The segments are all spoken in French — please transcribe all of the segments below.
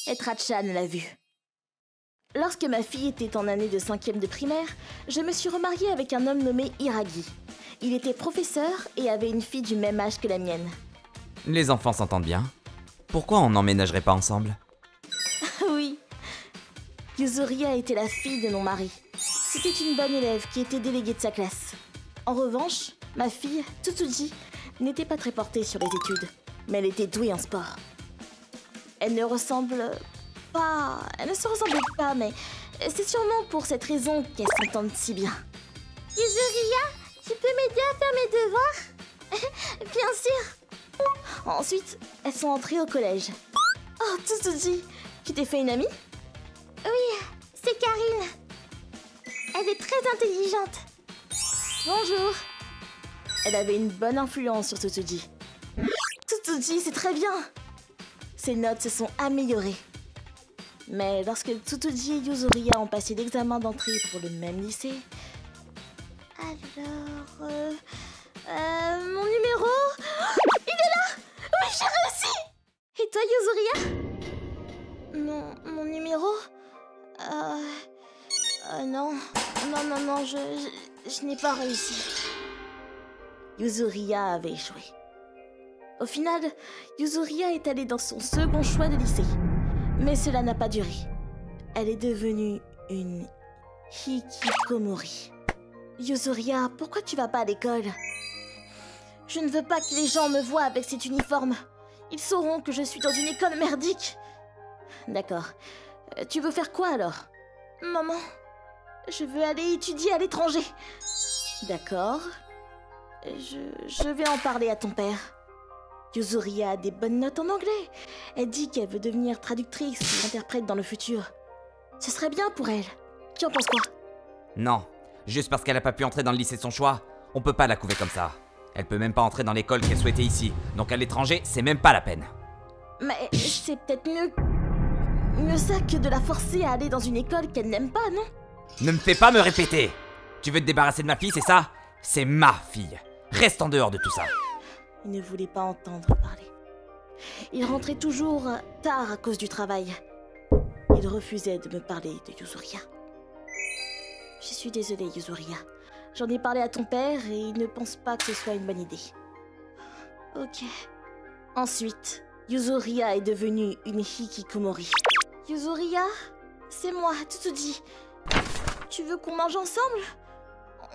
et Trachan l'a vu. Lorsque ma fille était en année de 5e de primaire, je me suis remariée avec un homme nommé Hiragi. Il était professeur et avait une fille du même âge que la mienne. Les enfants s'entendent bien. Pourquoi on n'emménagerait pas ensemble? Oui. Yuzuria était la fille de mon mari. C'était une bonne élève qui était déléguée de sa classe. En revanche, ma fille, Tsutsuji, n'était pas très portée sur les études, mais elle était douée en sport. Elle ne se ressemblait pas, mais c'est sûrement pour cette raison qu'elles s'entendent si bien. Yuzuria, tu peux m'aider à faire mes devoirs? Bien sûr. Ensuite, elles sont entrées au collège. Oh, Tsutsuji, tu t'es fait une amie? Oui, c'est Karine. Elle est très intelligente. Bonjour. Elle avait une bonne influence sur Tsutsuji. Tsutsuji, c'est très bien. Ses notes se sont améliorées. Mais lorsque Tsutsuji et Yuzuria ont passé l'examen d'entrée pour le même lycée... Alors... mon numéro... Il est là! Oui, j'ai réussi! Et toi, Yuzuria? Mon numéro... non. Non, je n'ai pas réussi. Yuzuria avait échoué. Au final, Yuzuria est allée dans son second choix de lycée. Mais cela n'a pas duré. Elle est devenue une hikikomori. Yuzuria, pourquoi tu vas pas à l'école? Je ne veux pas que les gens me voient avec cet uniforme. Ils sauront que je suis dans une école merdique. D'accord. Tu veux faire quoi alors? Maman, je veux aller étudier à l'étranger. D'accord. Je vais en parler à ton père. Yuzuria a des bonnes notes en anglais. Elle dit qu'elle veut devenir traductrice ou interprète dans le futur. Ce serait bien pour elle. Tu en penses quoi? Non, juste parce qu'elle a pas pu entrer dans le lycée de son choix, on peut pas la couver comme ça. Elle peut même pas entrer dans l'école qu'elle souhaitait ici, donc à l'étranger, c'est même pas la peine. Mais c'est peut-être mieux ça que de la forcer à aller dans une école qu'elle n'aime pas, non? Ne me fais pas me répéter! Tu veux te débarrasser de ma fille, c'est ça? C'est ma fille. Reste en dehors de tout ça. Il ne voulait pas entendre parler. Il rentrait toujours tard à cause du travail. Il refusait de me parler de Yuzuria. Je suis désolée, Yuzuria. J'en ai parlé à ton père et il ne pense pas que ce soit une bonne idée. Ok. Ensuite, Yuzuria est devenue une hikikomori. Yuzuria, c'est moi, Tsutsuji. Tu veux qu'on mange ensemble?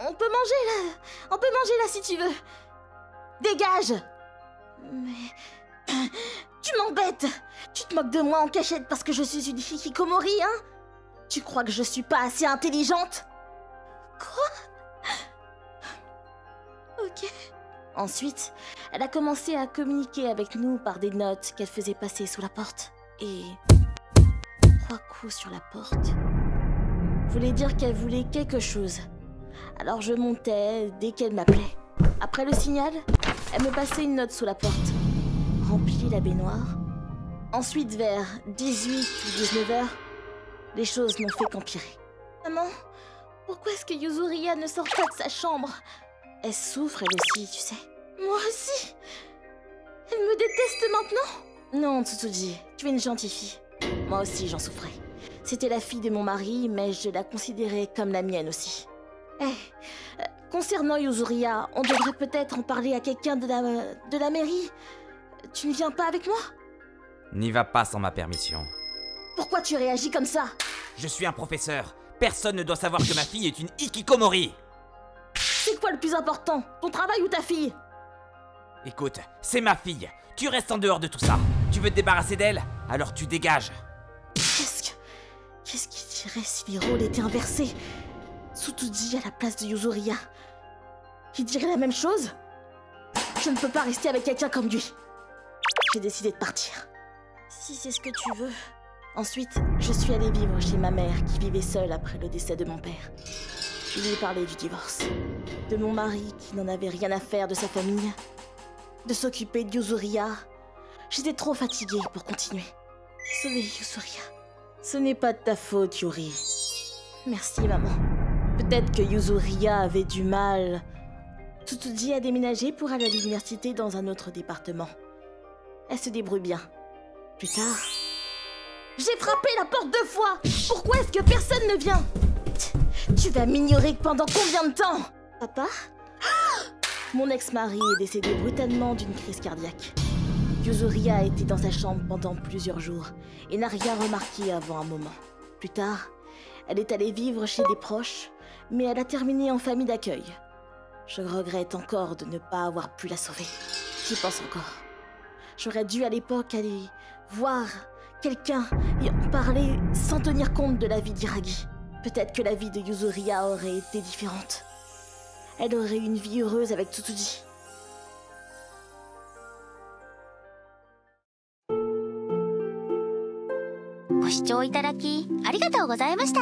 On peut manger là si tu veux. Dégage! Mais... Tu m'embêtes! Tu te moques de moi en cachette parce que je suis une hikikomori, hein? Tu crois que je suis pas assez intelligente? Quoi? Ok. Ensuite, elle a commencé à communiquer avec nous par des notes qu'elle faisait passer sous la porte. Et... 3 coups sur la porte. Voulait dire qu'elle voulait quelque chose. Alors je montais dès qu'elle m'appelait. Après le signal, elle me passait une note sous la porte. Remplis la baignoire. Ensuite, vers 18 ou 19 heures, les choses n'ont fait qu'empirer. Maman, pourquoi est-ce que Yuzuria ne sort pas de sa chambre? Elle souffre elle aussi, tu sais. Moi aussi. Elle me déteste maintenant. Non, Tsutsuji, tu es une gentille fille. Moi aussi, j'en souffrais. C'était la fille de mon mari, mais je la considérais comme la mienne aussi. Concernant Yuzuria, on devrait peut-être en parler à quelqu'un de la mairie. Tu ne viens pas avec moi? N'y va pas sans ma permission. Pourquoi tu réagis comme ça? Je suis un professeur. Personne ne doit savoir que ma fille est une hikikomori. C'est quoi le plus important? Ton travail ou ta fille? Écoute, c'est ma fille. Tu restes en dehors de tout ça. Tu veux te débarrasser d'elle? Alors tu dégages. Qu'est-ce qui dirait si les rôles étaient inversés? Tsutsuji à la place de Yuzuria. Il dirait la même chose? Je ne peux pas rester avec quelqu'un comme lui. J'ai décidé de partir. Si c'est ce que tu veux. Ensuite, je suis allée vivre chez ma mère qui vivait seule après le décès de mon père. Je lui ai parlé du divorce. De mon mari qui n'en avait rien à faire de sa famille. De s'occuper de Yuzuria. J'étais trop fatiguée pour continuer. Désolée, Yuzuria. Ce n'est pas de ta faute, Yuri. Merci, maman. Peut-être que Yuzuria avait du mal. Tsutsuji a déménagé pour aller à l'université dans un autre département. Elle se débrouille bien. Plus tard, J'ai frappé la porte 2 fois. Pourquoi est-ce que personne ne vient? Tu vas m'ignorer pendant combien de temps? Papa? Mon ex-mari est décédé brutalement d'une crise cardiaque. Yuzuria était dans sa chambre pendant plusieurs jours et n'a rien remarqué avant un moment. Plus tard, elle est allée vivre chez des proches, mais elle a terminé en famille d'accueil. Je regrette encore de ne pas avoir pu la sauver. J'y pense encore. J'aurais dû à l'époque aller voir quelqu'un et en parler sans tenir compte de la vie d'Iragi. Peut-être que la vie de Yuzuria aurait été différente. Elle aurait eu une vie heureuse avec Tsutsuji.ご視聴いただきありがとうございました。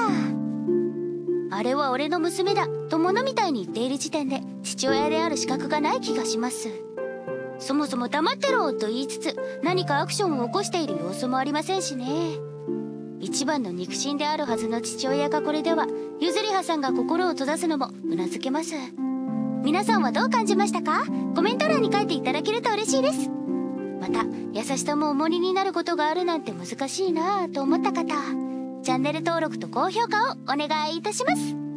あれは俺の娘だと物みたいに言っている時点で父親である資格がない気がします。そもそも黙ってろと言いつつ何かアクションを起こしている様子もありませんしね。一番の肉親であるはずの父親がこれではゆずりはさんが心を閉ざすのもうなずけます。皆さんはどう感じましたか？コメント欄に書いていただけると嬉しいです。また優しさも重荷になることがあるなんて難しいなぁと思った方、チャンネル登録と高評価をお願いいたします。